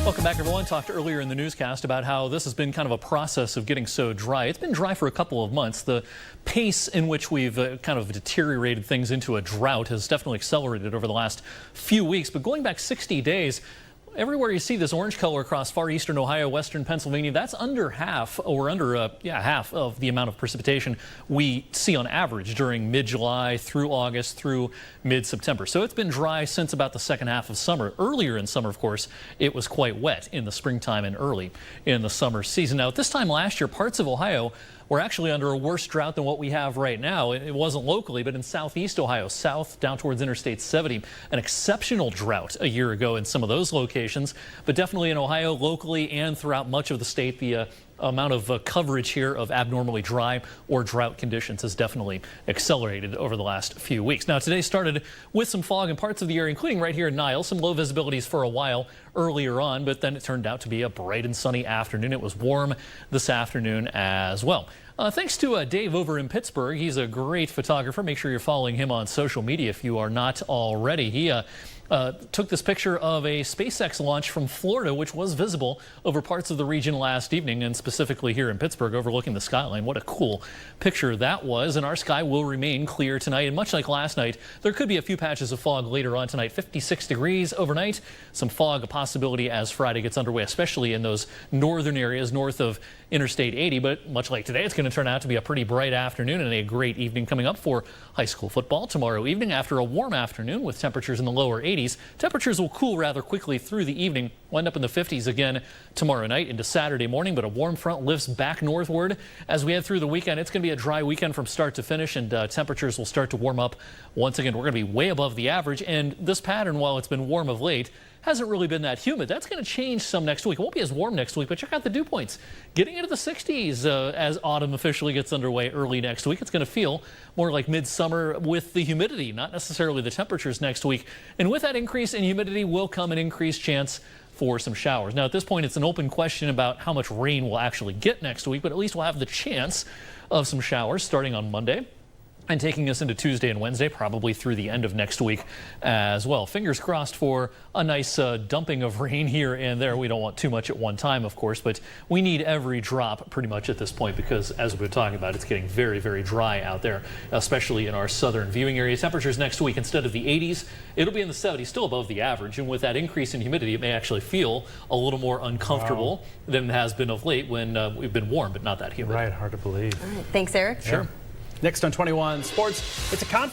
Welcome back, everyone. Talked earlier in the newscast about how this has been kind of a process of getting so dry. It's been dry for a couple of months. The pace in which we've kind of deteriorated things into a drought has definitely accelerated over the last few weeks. But going back 60 days, everywhere you see this orange color across far eastern Ohio, western Pennsylvania, that's under half, or under half of the amount of precipitation we see on average during mid-July through August through mid-September. So it's been dry since about the second half of summer. Earlier in summer, of course, it was quite wet in the springtime and early in the summer season. Now, at this time last year, parts of Ohio were actually under a worse drought than what we have right now. It wasn't locally, but in southeast Ohio, south down towards Interstate 70, an exceptional drought a year ago in some of those locations. But definitely in Ohio, locally and throughout much of the state, the amount of coverage here of abnormally dry or drought conditions has definitely accelerated over the last few weeks. Now, today started with some fog in parts of the area, including right here in Niles, some low visibilities for a while earlier on, but then it turned out to be a bright and sunny afternoon. It was warm this afternoon as well. Thanks to Dave over in Pittsburgh. He's a great photographer. Make sure you're following him on social media if you are not already. He took this picture of a SpaceX launch from Florida, which was visible over parts of the region last evening, and specifically here in Pittsburgh overlooking the skyline. What a cool picture that was. And our sky will remain clear tonight. And much like last night, there could be a few patches of fog later on tonight. 56 degrees overnight. Some fog a possibility as Friday gets underway, especially in those northern areas north of Interstate 80. But much like today, it's going to turn out to be a pretty bright afternoon and a great evening coming up for high school football tomorrow evening after a warm afternoon with temperatures in the lower 80s. Temperatures will cool rather quickly through the evening. We'll end up in the 50s again tomorrow night into Saturday morning, but a warm front lifts back northward as we head through the weekend. It's going to be a dry weekend from start to finish, and temperatures will start to warm up once again. We're going to be way above the average, and this pattern, while it's been warm of late, hasn't really been that humid. That's going to change some next week. It won't be as warm next week, but check out the dew points. Getting into the 60s as autumn officially gets underway early next week. It's going to feel more like midsummer with the humidity, not necessarily the temperatures next week. And with that increase in humidity will come an increased chance for some showers. Now, at this point, it's an open question about how much rain we'll actually get next week, but at least we'll have the chance of some showers starting on Monday and taking us into Tuesday and Wednesday, probably through the end of next week as well. Fingers crossed for a nice dumping of rain here and there. We don't want too much at one time, of course, but we need every drop pretty much at this point because, as we've been talking about, it's getting very, very dry out there, especially in our southern viewing area. Temperatures next week, instead of the 80s, it'll be in the 70s, still above the average. And with that increase in humidity, it may actually feel a little more uncomfortable than it has been of late when we've been warm, but not that humid. Right, hard to believe. All right, thanks, Eric. Sure. Yeah. Next on 21 Sports, it's a conference.